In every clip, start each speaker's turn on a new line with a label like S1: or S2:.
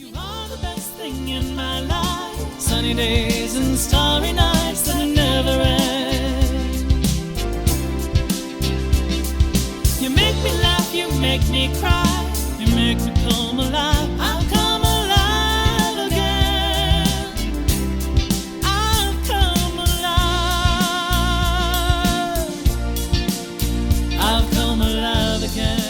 S1: You are the best thing in my life. Sunny days and starry nights that never end. You make me laugh, you make me cry, you make me come alive. I'll come alive again. I'll come alive. I'll come alive again.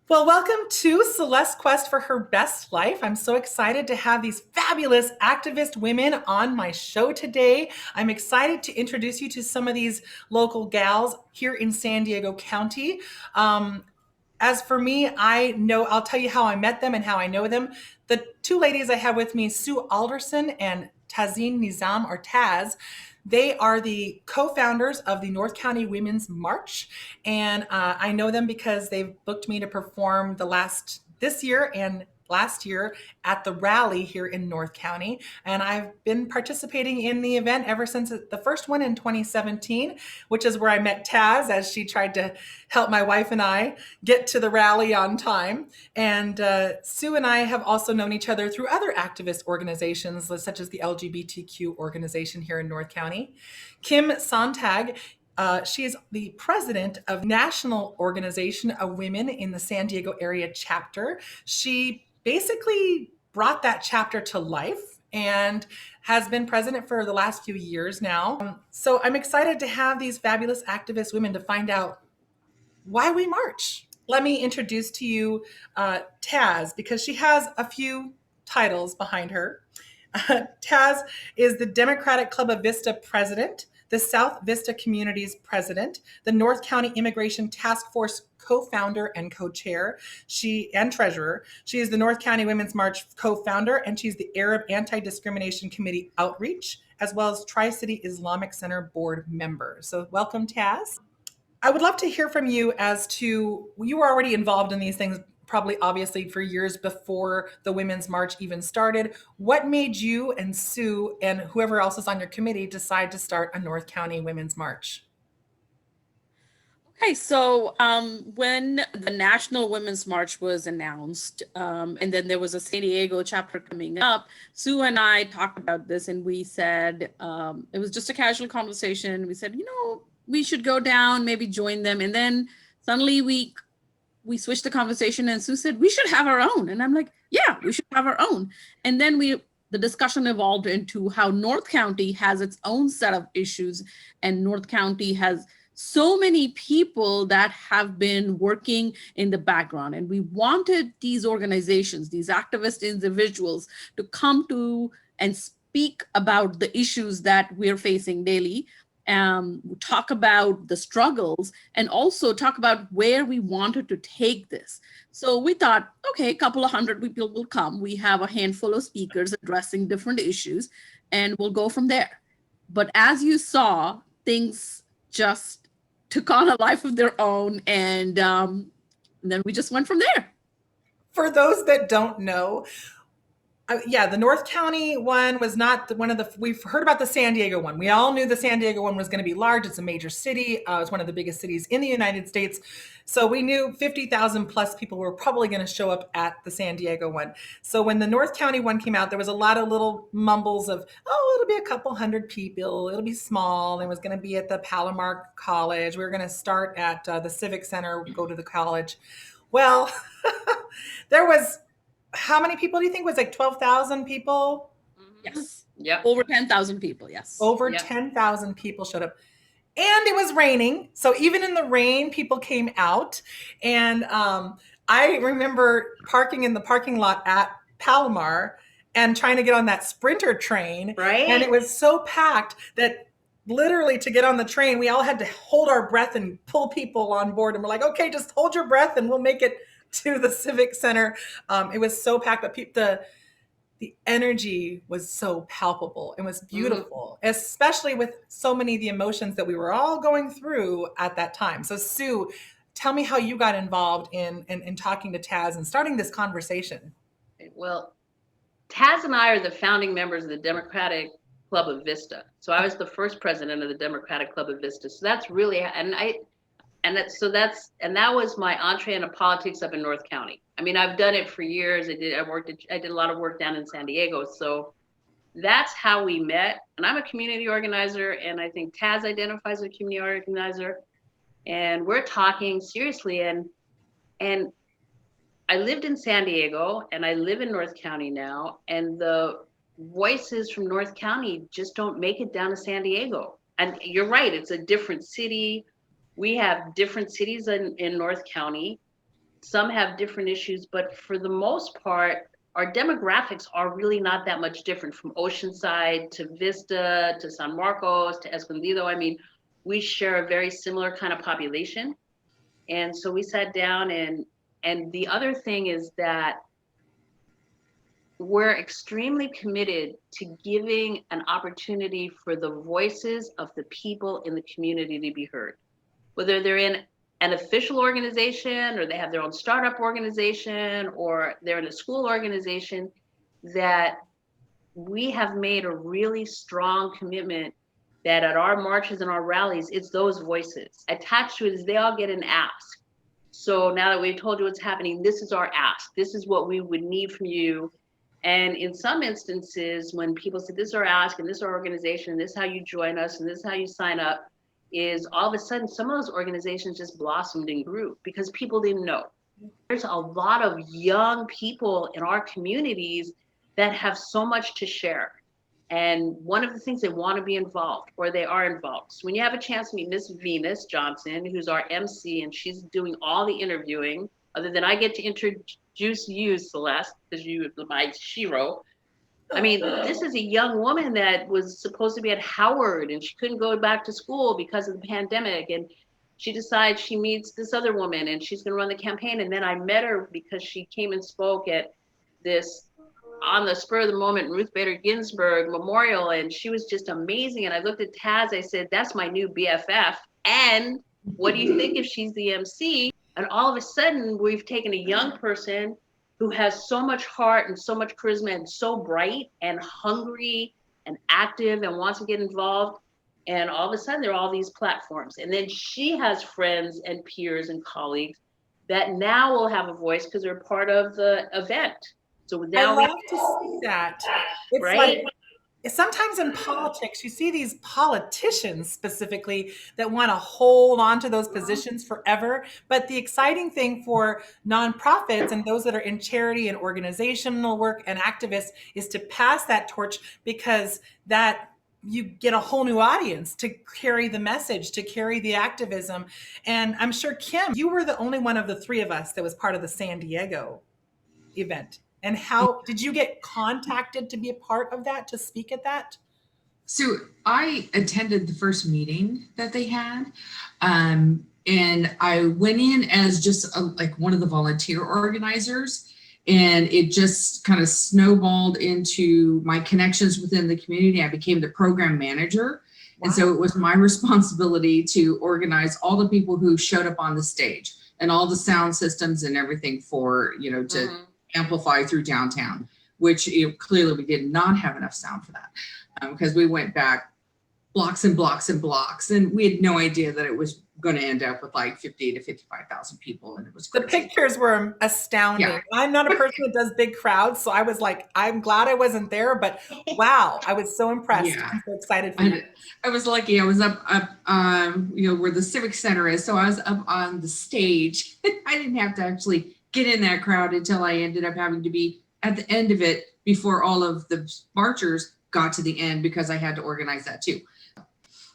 S2: Well, welcome to Celeste's Quest for Her Best Life. I'm so excited to have these fabulous activist women on my show today. I'm excited to introduce you to some of these local gals here in San Diego County. As for me, I'll tell you how I met them and how I know them. The two ladies I have with me, Sue Alderson and Tazheen Nazim, or Taz. They are the co-founders of the North County Women's March, and I know them because they've booked me to perform this year and last year at the rally here in North County, and I've been participating in the event ever since the first one in 2017, which is where I met Taz as she tried to help my wife and I get to the rally on time. And Sue and I have also known each other through other activist organizations, such as the LGBTQ organization here in North County. Kim Sontag, she is the president of National Organization of Women in the San Diego Area chapter. She basically brought that chapter to life and has been president for the last few years now. So I'm excited to have these fabulous activist women to find out why we march. Let me introduce to you Taz, because she has a few titles behind her. Taz is the Democratic Club of Vista president, the South Vista Communities president, the North County Immigration Task Force co-founder and co-chair, and treasurer. She is the North County Women's March co-founder, and she's the Arab Anti-Discrimination Committee outreach, as well as Tri-City Islamic Center board member. So welcome, Taz. I would love to hear from you as to, you were already involved in these things probably obviously for years before the Women's March even started. What made you and Sue and whoever else is on your committee decide to start a North County Women's March?
S3: Okay, so when the National Women's March was announced, and then there was a San Diego chapter coming up, Sue and I talked about this, and we said, it was just a casual conversation. We said, we should go down, maybe join them. And then suddenly we switched the conversation, and Sue said, we should have our own. And I'm like, yeah, we should have our own. And then the discussion evolved into how North County has its own set of issues, and North County has so many people that have been working in the background. And we wanted these organizations, these activist individuals, to come to and speak about the issues that we're facing daily, talk about the struggles, and also talk about where we wanted to take this. So we thought, okay, a couple of hundred people will come. We have a handful of speakers addressing different issues, and we'll go from there. But as you saw, things just took on a life of their own, and then we just went from there.
S2: For those that don't know, the North County one was not we've heard about the San Diego one. We all knew the San Diego one was going to be large. It's a major city. It's one of the biggest cities in the United States. So we knew 50,000 plus people were probably going to show up at the San Diego one. So when the North County one came out, there was a lot of little mumbles of, it'll be a couple hundred people. It'll be small. It was going to be at the Palomar College. We were going to start at the Civic Center, go to the college. Well, there was, how many people do you think was like 12,000 people?
S3: Yes. Yeah. Over 10,000 people. Yes.
S2: Over 10,000 people showed up. And it was raining. So even in the rain, people came out. And I remember parking in the parking lot at Palomar and trying to get on that Sprinter train.
S4: Right.
S2: And it was so packed that literally to get on the train, we all had to hold our breath and pull people on board. And we're like, okay, just hold your breath and we'll make it to the Civic Center. It was so packed, but the energy was so palpable. It was beautiful, especially with so many of the emotions that we were all going through at that time. So Sue, tell me how you got involved in talking to Taz and starting this conversation.
S4: Well, Taz and I are the founding members of the Democratic Club of Vista. So I was the first president of the Democratic Club of Vista. So that's really, and that was my entree into politics up in North County. I mean, I've done it for years. I did a lot of work down in San Diego. So that's how we met. And I'm a community organizer, and I think Taz identifies as a community organizer. And we're talking seriously. And I lived in San Diego, and I live in North County now. And the voices from North County just don't make it down to San Diego. And you're right, it's a different city. We have different cities in North County. Some have different issues, but for the most part, our demographics are really not that much different, from Oceanside to Vista to San Marcos to Escondido. I mean, we share a very similar kind of population. And so we sat down, and the other thing is that we're extremely committed to giving an opportunity for the voices of the people in the community to be heard. Whether they're in an official organization, or they have their own startup organization, or they're in a school organization, that we have made a really strong commitment that at our marches and our rallies, it's those voices. Attached to it is they all get an ask. So now that we've told you what's happening, this is our ask. This is what we would need from you. And in some instances, when people say, this is our ask, and this is our organization, and this is how you join us, and this is how you sign up, is all of a sudden, some of those organizations just blossomed and grew because people didn't know. There's a lot of young people in our communities that have so much to share. And one of the things, they want to be involved, or they are involved. So when you have a chance to meet Miss Venus Johnson, who's our MC, and she's doing all the interviewing, other than I get to introduce you, Celeste, because you are my shiro. I mean, this is a young woman that was supposed to be at Howard, and she couldn't go back to school because of the pandemic. And she decides she meets this other woman, and she's going to run the campaign. And then I met her because she came and spoke at this, on the spur of the moment, Ruth Bader Ginsburg Memorial, and she was just amazing. And I looked at Taz, I said, that's my new BFF. And what do you think if she's the MC? And all of a sudden, we've taken a young person who has so much heart and so much charisma and so bright and hungry and active and wants to get involved. And all of a sudden, there are all these platforms. And then she has friends and peers and colleagues that now will have a voice because they're part of the event. So now
S2: I love to see that. It's
S4: right?
S2: like, sometimes in politics, you see these politicians specifically that want to hold on to those positions forever. But the exciting thing for nonprofits and those that are in charity and organizational work and activists is to pass that torch, because that you get a whole new audience to carry the message, to carry the activism. And I'm sure, Kim, you were the only one of the three of us that was part of the San Diego event. And how did you get contacted to be a part of that, to speak at that?
S5: So I attended the first meeting that they had, and I went in as just like one of the volunteer organizers, and it just kind of snowballed into my connections within the community. I became the program manager. Wow. And so it was my responsibility to organize all the people who showed up on the stage and all the sound systems and everything for, to amplify through downtown, which clearly we did not have enough sound for that, because we went back blocks and blocks and blocks, and we had no idea that it was going to end up with like 50 to 55,000 people, and it was crazy.
S2: The pictures were astounding. Yeah. I'm not a person that does big crowds, so I was like, I'm glad I wasn't there, but wow, I was so impressed. Yeah. I'm so excited for you.
S5: I was lucky. I was up where the Civic Center is, so I was up on the stage. I didn't have to actually get in that crowd until I ended up having to be at the end of it before all of the marchers got to the end, because I had to organize that too.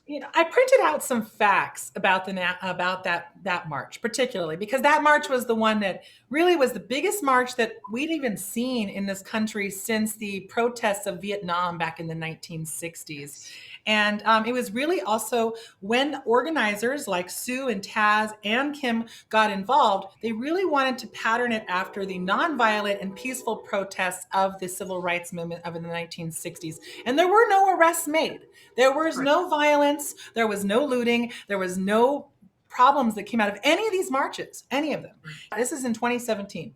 S2: I printed out some facts about that march, particularly because that march was the one that really was the biggest march that we'd even seen in this country since the protests of Vietnam back in the 1960s. And it was really also when organizers like Sue and Taz and Kim got involved, they really wanted to pattern it after the nonviolent and peaceful protests of the civil rights movement of the 1960s. And there were no arrests made. There was no violence. There was no looting. There was no problems that came out of any of these marches, any of them. This is in 2017.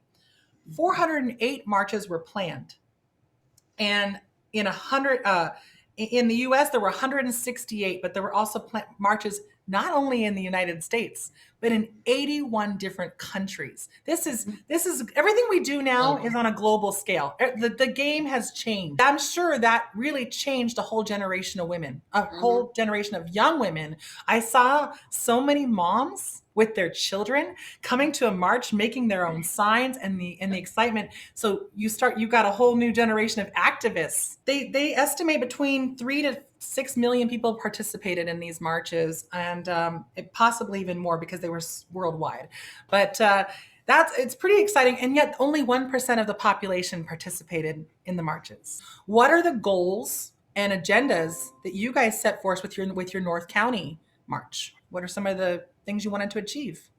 S2: 408 marches were planned. And in the US, there were 168, but there were also marches not only in the United States, but in 81 different countries. This is everything we do now is on a global scale. The game has changed. I'm sure that really changed a whole generation of women, a whole generation of young women. I saw so many moms with their children coming to a march, making their own signs, and the excitement. So you've got a whole new generation of activists. They estimate between 3 to 6 million people participated in these marches, and possibly even more because they were worldwide. But it's pretty exciting, and yet only 1% of the population participated in the marches. What are the goals and agendas that you guys set forth with your North County march? What are some of the things you wanted to achieve?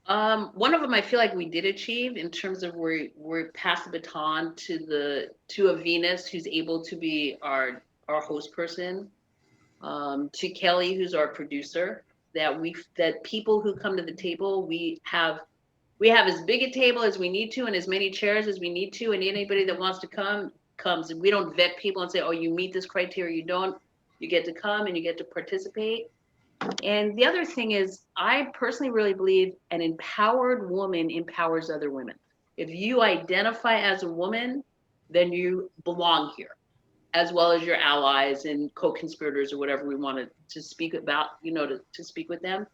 S4: One of them I feel like we did achieve in terms of we're passed the baton to a Venus who's able to be our host person, to Kelly who's our producer. That people who come to the table, we have as big a table as we need to and as many chairs as we need to, and anybody that wants to come comes. And we don't vet people and say, oh, you meet this criteria, you don't. You get to come and you get to participate. And the other thing is, I personally really believe an empowered woman empowers other women. If you identify as a woman, then you belong here, as well as your allies and co-conspirators or whatever we wanted to speak about, to speak with them.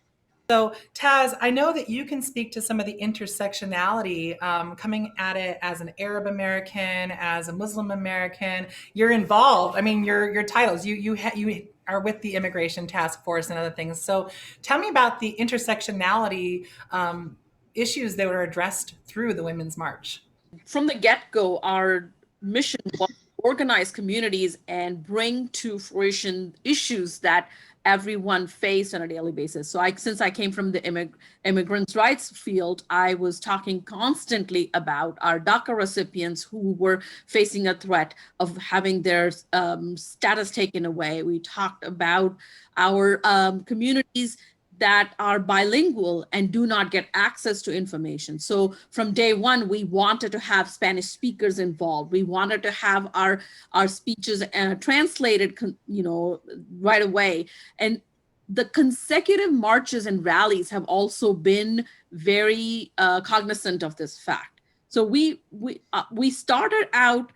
S2: So Taz, I know that you can speak to some of the intersectionality coming at it as an Arab American, as a Muslim American. You're involved. I mean, your titles. You are with the Immigration Task Force and other things. So tell me about the intersectionality issues that were addressed through the Women's March.
S3: From the get-go, our mission was to organize communities and bring to fruition issues that everyone faced on a daily basis. So since I came from the immigrants' rights field, I was talking constantly about our DACA recipients who were facing a threat of having their status taken away. We talked about our communities that are bilingual and do not get access to information. So from day one, we wanted to have Spanish speakers involved. We wanted to have our speeches translated, right away. And the consecutive marches and rallies have also been very cognizant of this fact. So we started out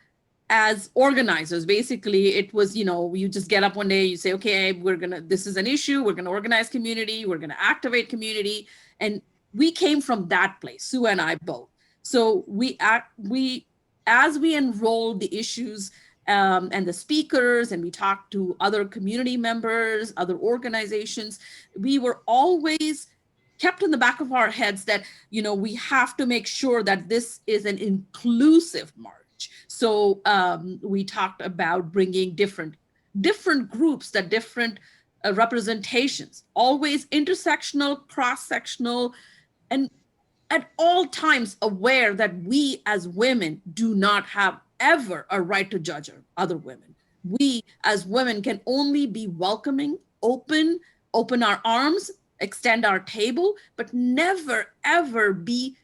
S3: as organizers. Basically, it was, you just get up one day, you say, okay, this is an issue, we're gonna organize community, we're gonna activate community. And we came from that place, Sue and I both. So as we enrolled the issues and the speakers, and we talked to other community members, other organizations, we were always kept in the back of our heads that, we have to make sure that this is an inclusive march. So we talked about bringing different groups, that different representations, always intersectional, cross-sectional, and at all times aware that we as women do not have ever a right to judge other women. We as women can only be welcoming, open our arms, extend our table, but never ever be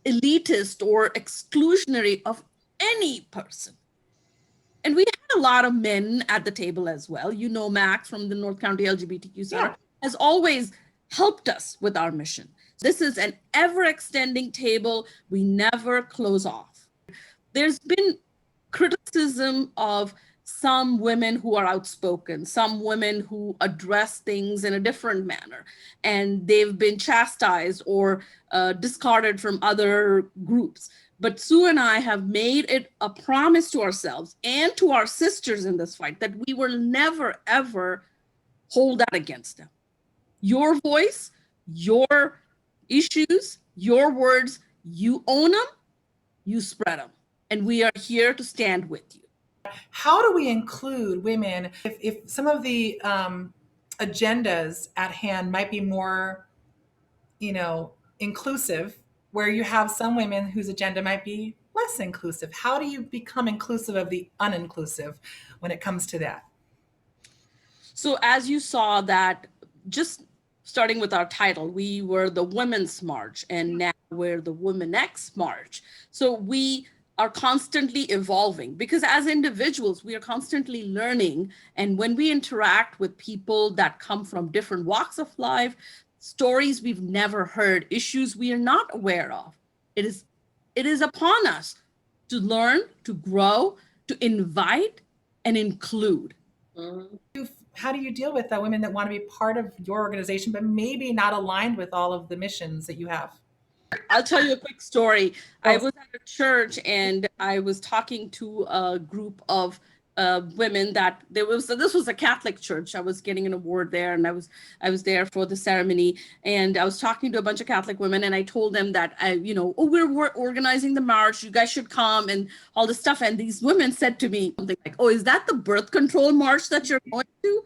S3: elitist or exclusionary of any person. And we had a lot of men at the table as well. Max from the North County LGBTQ Center has always helped us with our mission. This is an ever-extending table. We never close off. There's been criticism of some women who are outspoken, some women who address things in a different manner, and they've been chastised or discarded from other groups. But Sue and I have made it a promise to ourselves and to our sisters in this fight that we will never, ever hold that against them. Your voice, your issues, your words, you own them, you spread them. And we are here to stand with you.
S2: How do we include women if some of the agendas at hand might be more, inclusive, where you have some women whose agenda might be less inclusive? How do you become inclusive of the uninclusive when it comes to that?
S3: So as you saw that, just starting with our title, we were the Women's March, and now we're the Womxn March. So we are constantly evolving, because as individuals, we are constantly learning. And when we interact with people that come from different walks of life, stories we've never heard, issues we are not aware of. It is upon us to learn, to grow, to invite and include.
S2: How do you deal with women that want to be part of your organization, but maybe not aligned with all of the missions that you have?
S3: I'll tell you a quick story. I was at a church and I was talking to a group of women that this was a Catholic church. I was getting an award there, and I was there for the ceremony, and I was talking to a bunch of Catholic women, and I told them that we're organizing the march, you guys should come, and all this stuff. And these women said to me something like, "Oh, is that the birth control march that you're going to?"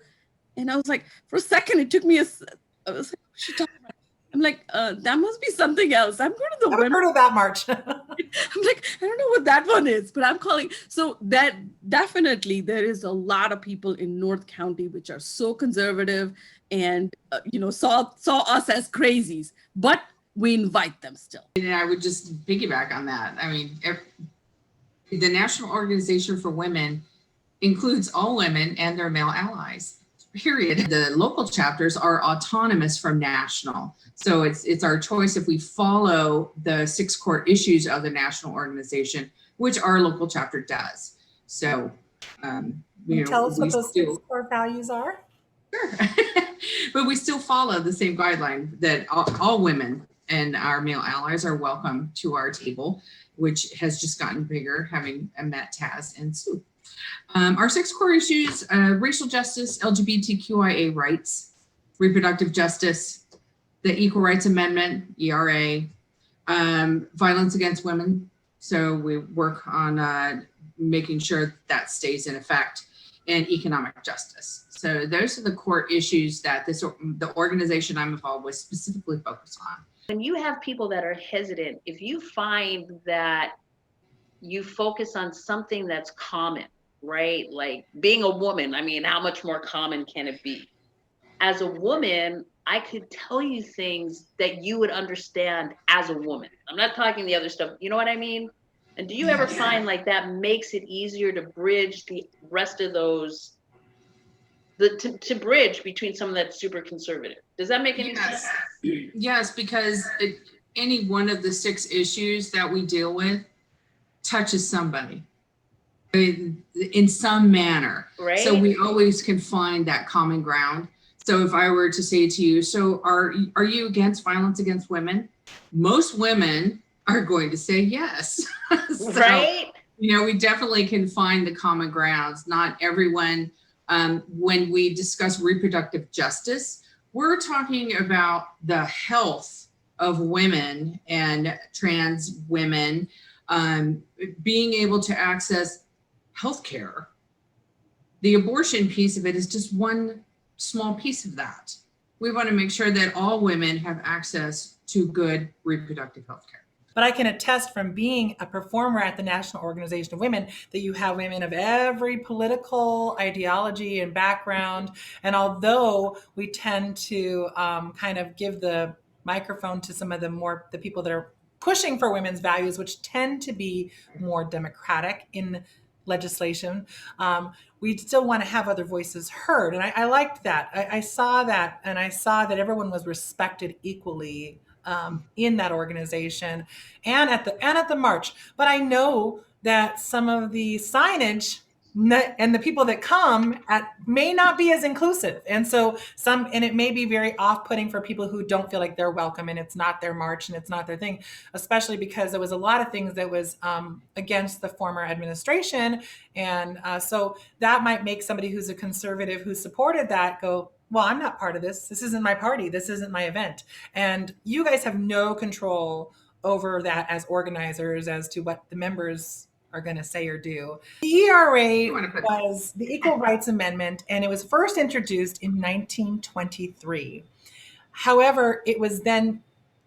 S3: And I was like, for a second, it took me I was like, "What's she talking about?" I'm like, that must be something else. I'm going to the
S2: I've
S3: women.
S2: heard of that march.
S3: I'm like, I don't know what that one is, but I'm calling. So that definitely there is a lot of people in North County which are so conservative and saw us as crazies, but we invite them still.
S5: And I would just piggyback on that. I mean, the National Organization for Women includes all women and their male allies. Period. The local chapters are autonomous from national. So it's our choice if we follow the 6 core issues of the national organization, which our local chapter does. So,
S2: tell us what those 6 core values are.
S5: Sure. But we still follow the same guideline that all women and our male allies are welcome to our table, which has just gotten bigger, having met Taz and Sue. Our 6 core issues: racial justice, LGBTQIA rights, reproductive justice, the Equal Rights Amendment, ERA, violence against women. So we work on making sure that stays in effect, and economic justice. So those are the core issues that the organization I'm involved with specifically focus on.
S4: When you have people that are hesitant, if you find that you focus on something that's common, right? Like being a woman, I mean, how much more common can it be? As a woman, I could tell you things that you would understand as a woman. I'm not talking the other stuff, you know what I mean? And do you ever find like that makes it easier to bridge the rest of those, to bridge between someone that's super conservative? Does that make any sense?
S5: Yes, because any one of the 6 issues that we deal with touches somebody in some manner.
S4: Right.
S5: So we always can find that common ground. So if I were to say to you, so are you against violence against women? Most women are going to say yes. So,
S4: right.
S5: We definitely can find the common grounds. Not everyone, when we discuss reproductive justice, we're talking about the health of women and trans women being able to access healthcare. The abortion piece of it is just one small piece of that. We want to make sure that all women have access to good reproductive health care.
S2: But I can attest from being a performer at the National Organization of Women that you have women of every political ideology and background. And although we tend to kind of give the microphone to some of the people that are pushing for women's values, which tend to be more democratic in legislation, we still want to have other voices heard. And I liked that. I saw that, and I saw that everyone was respected equally in that organization and at the march. But I know that some of the signage and the people that come may not be as inclusive. And so it may be very off-putting for people who don't feel like they're welcome, and it's not their march and it's not their thing, especially because there was a lot of things that was against the former administration. And so that might make somebody who's a conservative who supported that go, well, I'm not part of this. This isn't my party. This isn't my event. And you guys have no control over that as organizers as to what the members are going to say or do. The ERA was the Equal Rights Amendment, and it was first introduced in 1923. However, it was then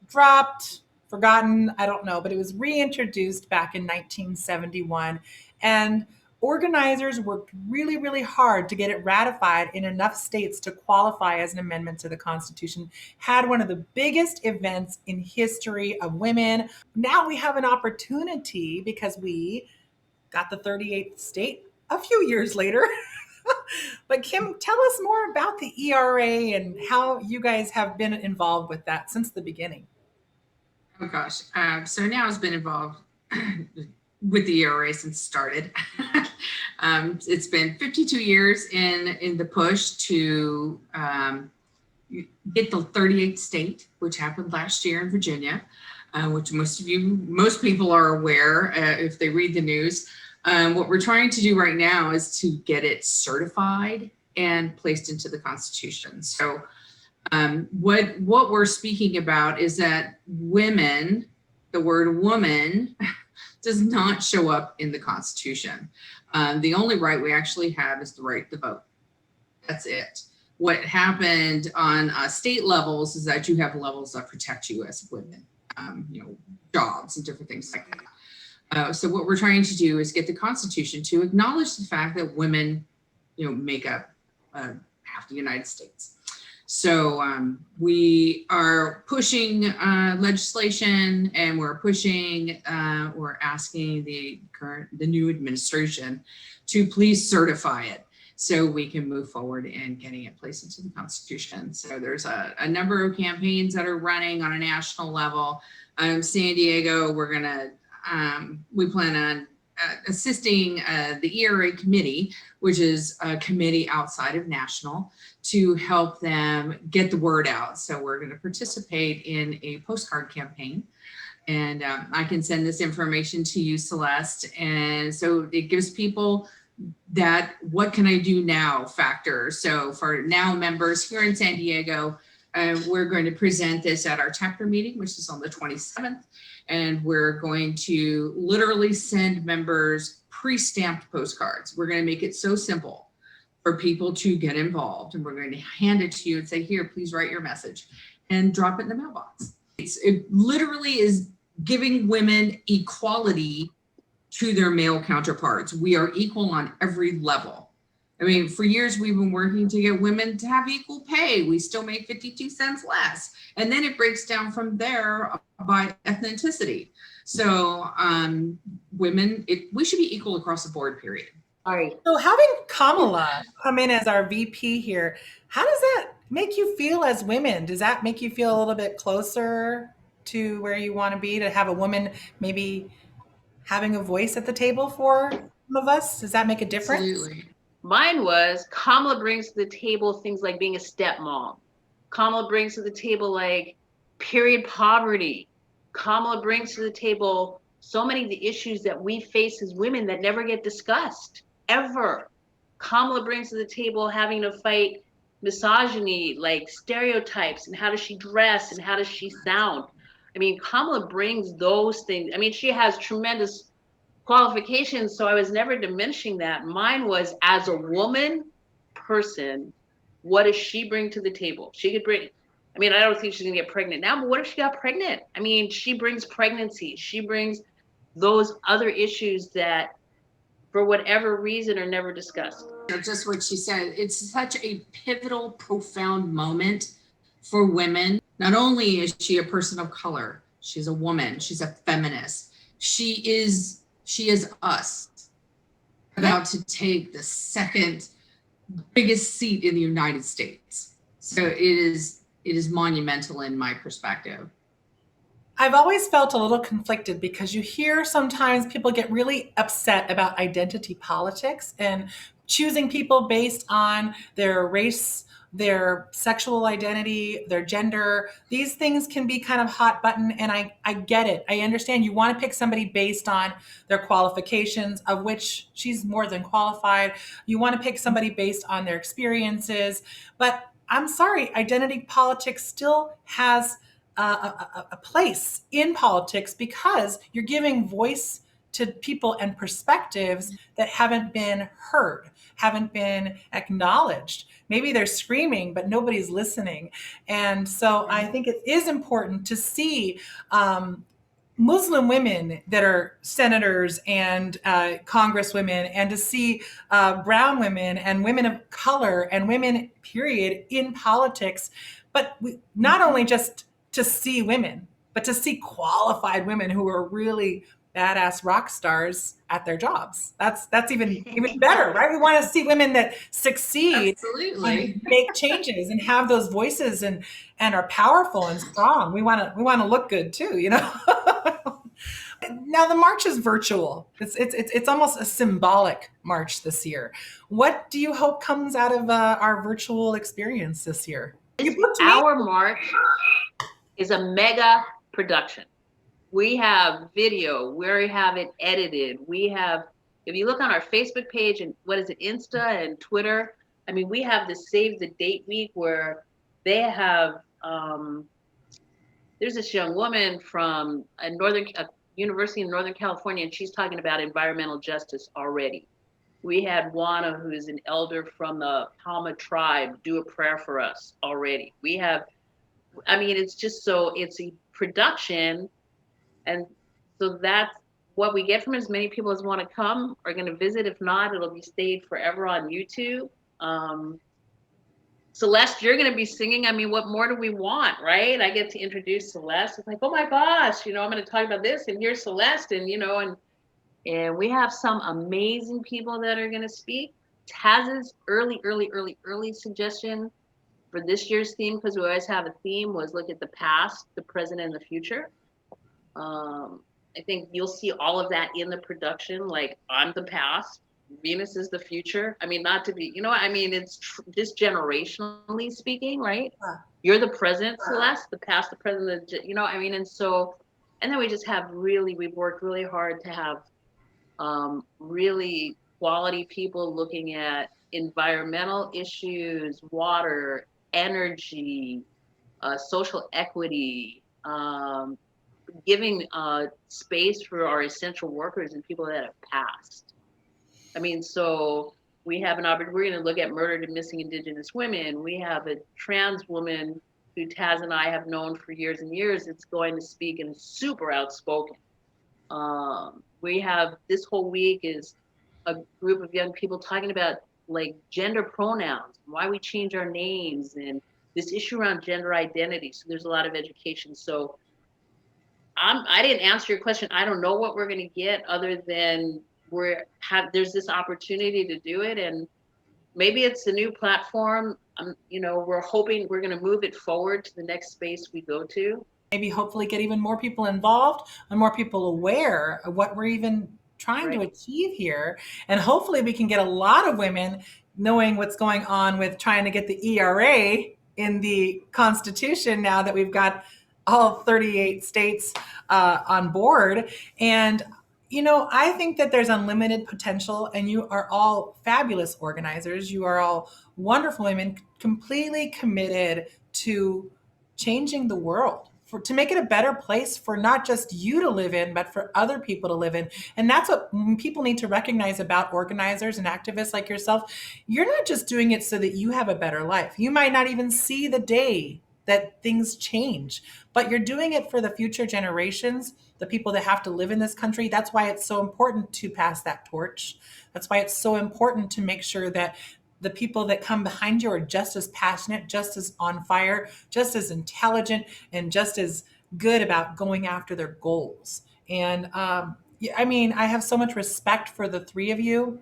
S2: dropped, forgotten, I don't know, but it was reintroduced back in 1971. And organizers worked really, really hard to get it ratified in enough states to qualify as an amendment to the Constitution. Had one of the biggest events in history of women. Now we have an opportunity, because we got the 38th state a few years later, But Kim, tell us more about the ERA and how you guys have been involved with that since the beginning.
S5: Oh gosh. So now I've been involved with the ERA since it started. It's been 52 years in the push to get the 38th state, which happened last year in Virginia, which most people are aware if they read the news. What we're trying to do right now is to get it certified and placed into the Constitution. So what we're speaking about is that women, the word woman, does not show up in the Constitution. The only right we actually have is the right to vote. That's it. What happened on state levels is that you have levels that protect you as women, jobs and different things like that. So what we're trying to do is get the Constitution to acknowledge the fact that women, make up half the United States. So we are pushing legislation, and we're asking the new administration to please certify it so we can move forward in getting it placed into the Constitution. So there's a number of campaigns that are running on a national level. San Diego, we plan on assisting the ERA committee, which is a committee outside of national, to help them get the word out. So we're going to participate in a postcard campaign, and I can send this information to you, Celeste. And so it gives people that what can I do now factor. So for now members here in San Diego, we're going to present this at our chapter meeting, which is on the 27th. And we're going to literally send members pre-stamped postcards. We're going to make it so simple for people to get involved. And we're going to hand it to you and say, here, please write your message and drop it in the mailbox. It literally is giving women equality to their male counterparts. We are equal on every level. I mean, for years, we've been working to get women to have equal pay. We still make 52 cents less. And then it breaks down from there by ethnicity. So women, we should be equal across the board, period.
S4: All right.
S2: So having Kamala come in as our VP here, how does that make you feel as women? Does that make you feel a little bit closer to where you want to be, to have a woman maybe having a voice at the table for some of us? Does that make a difference?
S5: Absolutely.
S4: Mine was Kamala brings to the table things like being a stepmom. Kamala brings to the table like period poverty. Kamala brings to the table so many of the issues that we face as women that never get discussed, ever. Kamala brings to the table having to fight misogyny, like stereotypes, and how does she dress and how does she sound. I mean, Kamala brings those things. I mean, she has tremendous qualifications, so I was never diminishing that. Mine was, as a woman person, what does she bring to the table? She could bring, I mean, I don't think she's gonna get pregnant now, but what if she got pregnant? I mean, she brings pregnancy. She brings those other issues that, for whatever reason, are never discussed.
S5: Just what she said, it's such a pivotal, profound moment for women. Not only is she a person of color, she's a woman, she's a feminist. She is us, about to take the second biggest seat in the United States. So it is monumental in my perspective.
S2: I've always felt a little conflicted because you hear sometimes people get really upset about identity politics and choosing people based on their race, their sexual identity, their gender. These things can be kind of hot button, and I get it. I understand you want to pick somebody based on their qualifications, of which she's more than qualified. You want to pick somebody based on their experiences, but I'm sorry, identity politics still has a place in politics because you're giving voice to people and perspectives that haven't been heard, haven't been acknowledged. Maybe they're screaming, but nobody's listening. And so I think it is important to see Muslim women that are senators and congresswomen, and to see brown women and women of color and women, period, in politics. But not only just to see women, but to see qualified women who are really badass rock stars at their jobs. That's even better, right? We want to see women that succeed
S5: Absolutely.
S2: and make changes and have those voices and are powerful and strong. We want to look good too, you know. Now the march is virtual. It's almost a symbolic march this year. What do you hope comes out of our virtual experience this year?
S4: Our march is a mega production. We have video, we have it edited. We have, if you look on our Facebook page and what is it, Insta and Twitter, I mean, we have the Save the Date week where they have, there's this young woman from a university in Northern California, and she's talking about environmental justice already. We had Juana, who's an elder from the Palma tribe, do a prayer for us already. We have, I mean, it's just so, it's a production. And so that's what we get from as many people as want to come are going to visit. If not, it'll be stayed forever on YouTube. Celeste, you're going to be singing. I mean, what more do we want, right? I get to introduce Celeste. It's like, oh my gosh, you know, I'm going to talk about this, and here's Celeste, and you know, and we have some amazing people that are going to speak. Taz's early suggestion for this year's theme, because we always have a theme, was look at the past, the present, and the future. I think you'll see all of that in the production. Like, I'm the past, Venus is the future. I mean, not to be, you know, I mean, it's just generationally speaking, right? You're the present, Celeste, the past, the present, you know, I mean, and so, and then we just have we've worked really hard to have really quality people looking at environmental issues, water, energy, social equity, giving space for our essential workers and people that have passed. I mean, so we have an opportunity, we're going to look at murdered and missing Indigenous women. We have a trans woman who Taz and I have known for years and years. It's going to speak and is super outspoken. We have, this whole week is a group of young people talking about like gender pronouns, why we change our names, and this issue around gender identity. So there's a lot of education. So I didn't answer your question. I don't know what we're going to get other than there's this opportunity to do it, and maybe it's a new platform. You know, we're hoping we're going to move it forward to the next space we go to.
S2: Maybe hopefully get even more people involved and more people aware of what we're even trying to achieve here. And hopefully we can get a lot of women knowing what's going on with trying to get the ERA in the Constitution now that we've got all 38 states on board. And you know, I think that there's unlimited potential, and you are all fabulous organizers. You are all wonderful women, completely committed to changing the world, to make it a better place for not just you to live in, but for other people to live in. And that's what people need to recognize about organizers and activists like yourself. You're not just doing it so that you have a better life. You might not even see the day that things change, but you're doing it for the future generations, the people that have to live in this country. That's why it's so important to pass that torch. That's why it's so important to make sure that the people that come behind you are just as passionate, just as on fire, just as intelligent, and just as good about going after their goals. And I mean, I have so much respect for the three of you.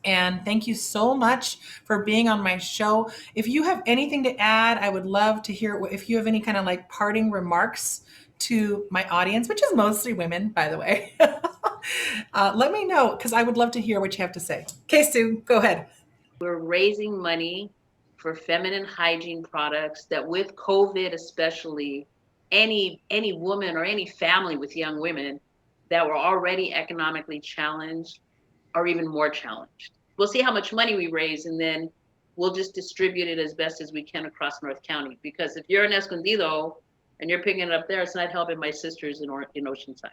S2: And thank you so much for being on my show. If you have anything to add, I would love to hear if you have any kind of like parting remarks to my audience, which is mostly women, by the way. Let me know, because I would love to hear what you have to say. Okay, Sue, go ahead.
S4: We're raising money for feminine hygiene products that, with COVID especially, any woman or any family with young women that were already economically challenged are even more challenged. We'll see how much money we raise, and then we'll just distribute it as best as we can across North County. Because if you're in Escondido and you're picking it up there, it's not helping my sisters in Oceanside.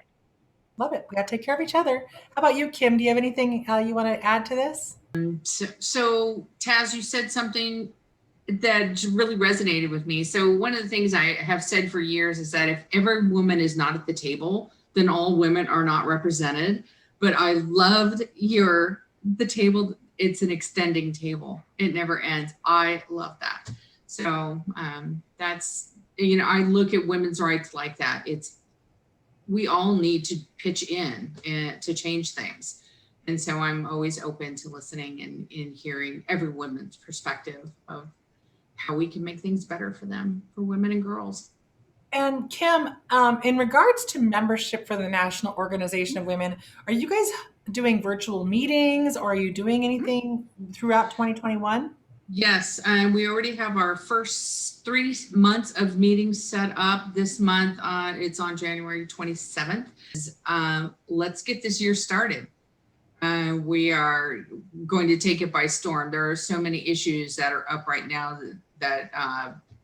S2: Love it. We got to take care of each other. How about you, Kim? Do you have anything you want to add to this?
S5: So Taz, you said something that really resonated with me. So one of the things I have said for years is that if every woman is not at the table, then all women are not represented. But I loved the table. It's an extending table. It never ends. I love that. So that's, you know, I look at women's rights like that. It's we all need to pitch in and to change things. And so I'm always open to listening and hearing every woman's perspective of how we can make things better for them, for women and girls.
S2: And Kim, in regards to membership for the National Organization of Women, are you guys doing virtual meetings, or are you doing anything throughout 2021?
S5: Yes, and we already have our first 3 months of meetings set up this month. It's on January 27th. Let's get this year started. We are going to take it by storm. There are so many issues that are up right now that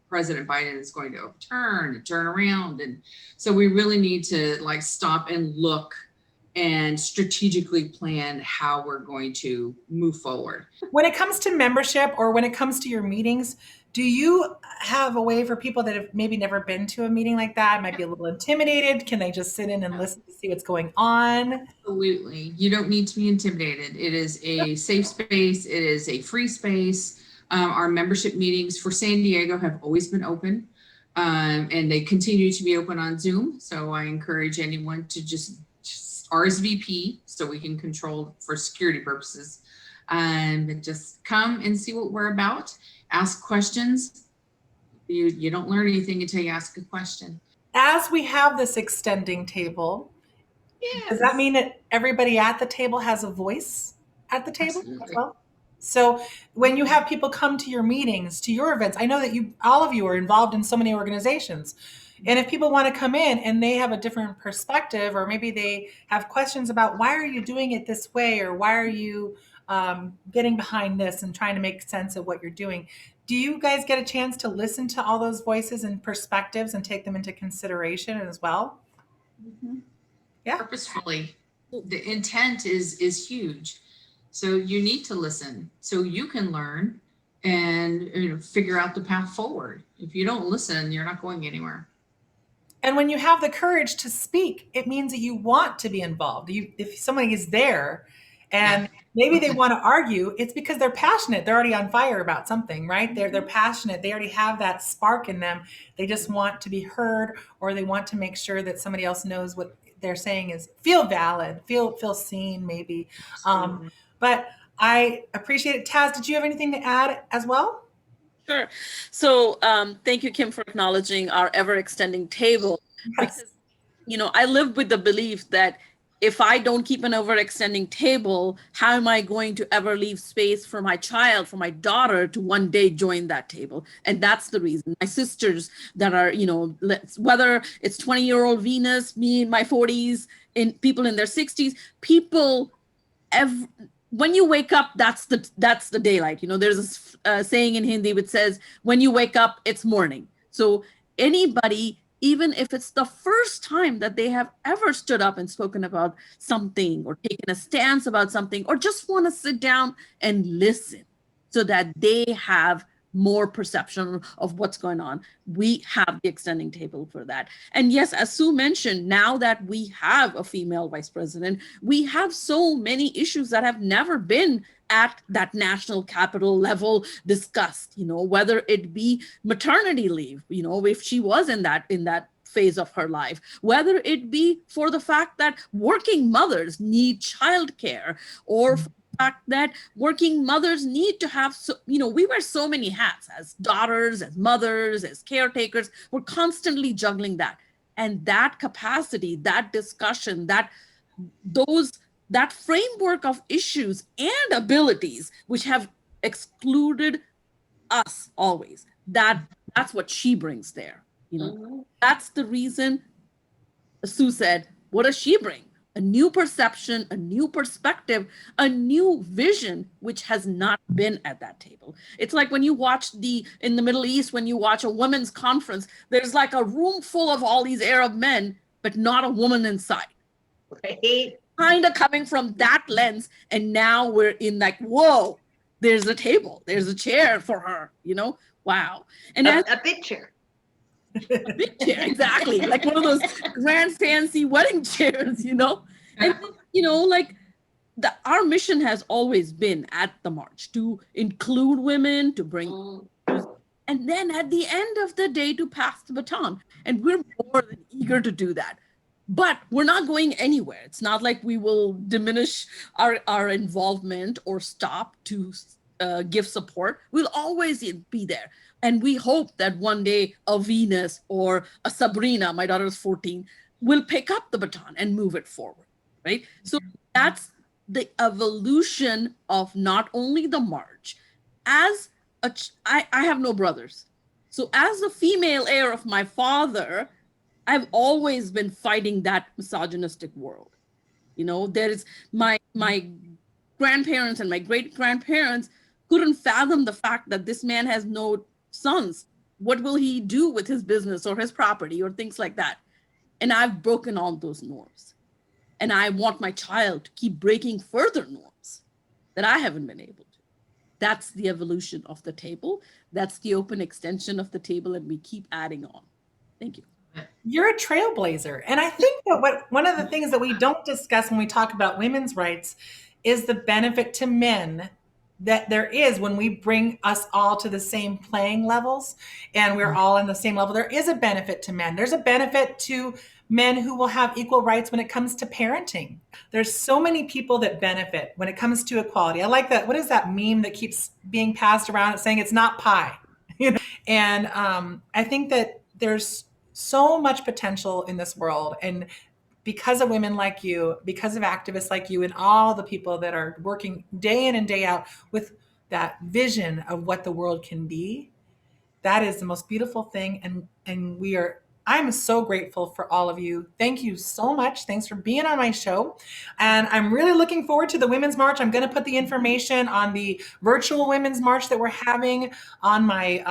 S5: President Biden is going to overturn and turn around. And so we really need to like stop and look and strategically plan how we're going to move forward.
S2: When it comes to membership, or when it comes to your meetings, do you have a way for people that have maybe never been to a meeting like that, might be a little intimidated? Can they just sit in and listen to see what's going on?
S5: Absolutely. You don't need to be intimidated. It is a safe space. It is a free space. Our membership meetings for San Diego have always been open, and they continue to be open on Zoom. So I encourage anyone to just RSVP so we can control for security purposes, and just come and see what we're about. Ask questions. You don't learn anything until you ask a question.
S2: As we have this extending table, does that mean that everybody at the table has a voice at the table as
S5: Absolutely.
S2: well? So when you have people come to your meetings, to your events, I know that all of you are involved in so many organizations. And if people want to come in and they have a different perspective, or maybe they have questions about why are you doing it this way, or why are you getting behind this and trying to make sense of what you're doing, do you guys get a chance to listen to all those voices and perspectives and take them into consideration as well?
S3: Mhm.
S2: Yeah.
S5: Purposefully. The intent is huge. So you need to listen so you can learn and figure out the path forward. If you don't listen, you're not going anywhere.
S2: And when you have the courage to speak, it means that you want to be involved. If somebody is there and maybe they want to argue, it's because they're passionate. They're already on fire about something, right? They're passionate. They already have that spark in them. They just want to be heard, or they want to make sure that somebody else knows what they're saying is feel valid, feel seen, maybe. But I appreciate it. Taz, did you have anything to add as well?
S3: Sure. So thank you, Kim, for acknowledging our ever extending table.
S2: Yes.
S3: Because, I live with the belief that if I don't keep an overextending table, how am I going to ever leave space for my child, for my daughter to one day join that table? And that's the reason. My sisters that are, whether it's 20-year-old Venus, me in my 40s, people in their 60s, people when you wake up, that's the daylight. There's a saying in Hindi which says, when you wake up, it's morning. So anybody, even if it's the first time that they have ever stood up and spoken about something, or taken a stance about something, or just want to sit down and listen so that they have more perception of what's going on, we have the extending table for that. And yes, as Sue mentioned, now that we have a female vice president, we have so many issues that have never been at that national capital level discussed, whether it be maternity leave, if she was in that phase of her life, whether it be for the fact that working mothers need childcare, or for the fact that working mothers need to have, we wear so many hats as daughters, as mothers, as caretakers. We're constantly juggling that. And that capacity, that discussion, that framework of issues and abilities which have excluded us always, that's what she brings there. That's the reason Sue said, what does she bring? A new perception, a new perspective, a new vision, which has not been at that table. It's like when you watch in the Middle East, when you watch a women's conference, there's like a room full of all these Arab men, but not a woman inside.
S4: Right.
S3: Kind of coming from that lens. And now we're in like, whoa, there's a table, there's a chair for her, wow. And
S4: a big chair.
S3: A big chair, exactly, like one of those grand fancy wedding chairs, and our mission has always been at the march to include women, to bring, and then at the end of the day to pass the baton, and we're more than eager to do that. But we're not going anywhere. It's not like we will diminish our involvement or stop to give support. We'll always be there. And we hope that one day a Venus or a Sabrina, my daughter is 14, will pick up the baton and move it forward, right? So that's the evolution of not only the march. As I have no brothers. So as the female heir of my father, I've always been fighting that misogynistic world. You know, there is my grandparents and my great grandparents couldn't fathom the fact that this man has no sons. What will he do with his business or his property or things like that? And I've broken all those norms. And I want my child to keep breaking further norms that I haven't been able to. That's the evolution of the table. That's the open extension of the table, and we keep adding on. Thank you.
S2: You're a trailblazer. And I think that one of the things that we don't discuss when we talk about women's rights is the benefit to men that there is when we bring us all to the same playing levels and we're all on the same level. There is a benefit to men. There's a benefit to men who will have equal rights when it comes to parenting. There's so many people that benefit when it comes to equality. I like that. What is that meme that keeps being passed around? It's saying it's not pie. You know? And I think that there's so much potential in this world. And because of women like you, because of activists like you, and all the people that are working day in and day out with that vision of what the world can be, that is the most beautiful thing. And I'm so grateful for all of you. Thank you so much. Thanks for being on my show. And I'm really looking forward to the Women's March. I'm going to put the information on the virtual Women's March that we're having on my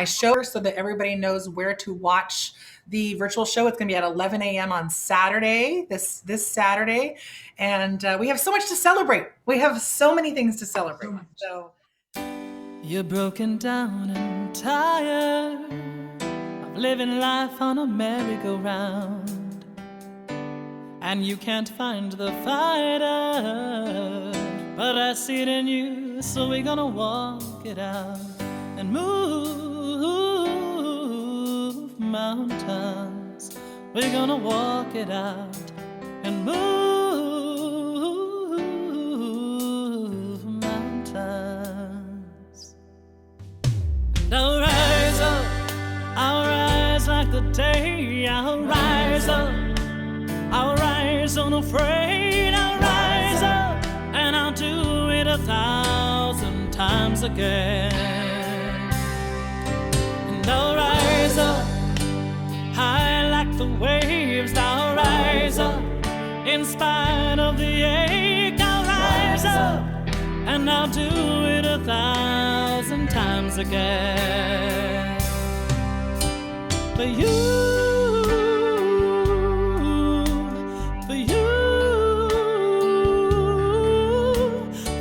S2: show so that everybody knows where to watch the virtual show. It's going to be at 11 a.m. on Saturday, this Saturday. And we have so much to celebrate. We have so many things to celebrate. So
S1: you're broken down and tired of living life on a merry-go-round, and you can't find the fighter, but I see it in you, so we're gonna walk it out and move mountains. We're gonna walk it out and move mountains. And I'll rise up, I'll rise like the day. I'll rise up, I'll rise unafraid. I'll rise up and I'll do it 1,000 times again. And I'll rise up high like the waves. I'll rise up in spite of the ache. I'll rise up and I'll do it 1,000 times again. For you, for you,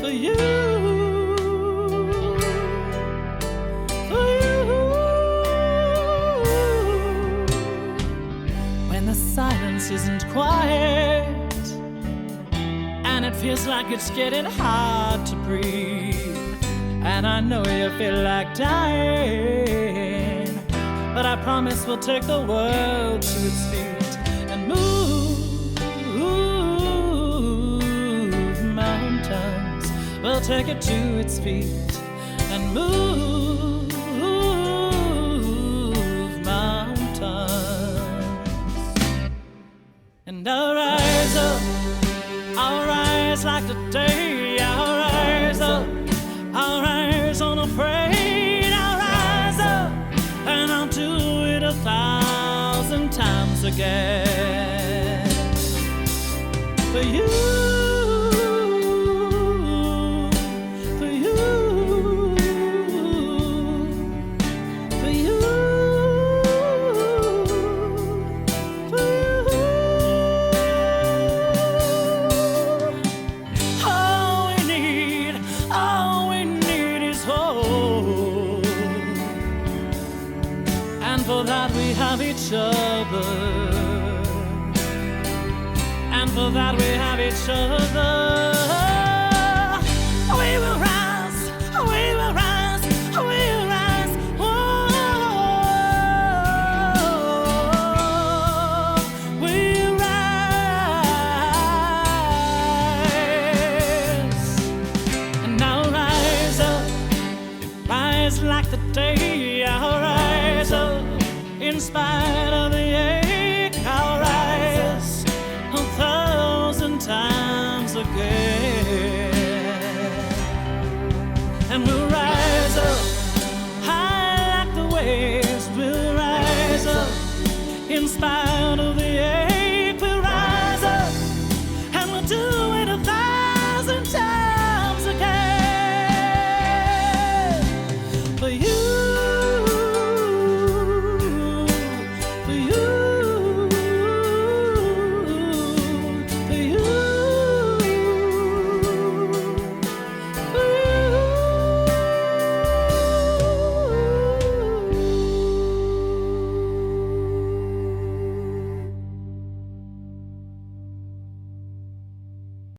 S1: for you, for you. When the silence isn't quiet and it feels like it's getting hard to breathe, and I know you feel like dying, but I promise we'll take the world to its feet and move mountains. We'll take it to its feet and move mountains. And I'll rise up, I'll rise like the day. I'll rise up, I'll rise unafraid. I'll rise up and I'll do it 1,000 times again. For you, for you, for you, for you. All we need is hope. And for that we have each other. And for that we have each other. We will rise, we will rise, we will rise. Whoa, we In spite of the ache, we'll rise up, and we'll do it 1,000 times again. For you.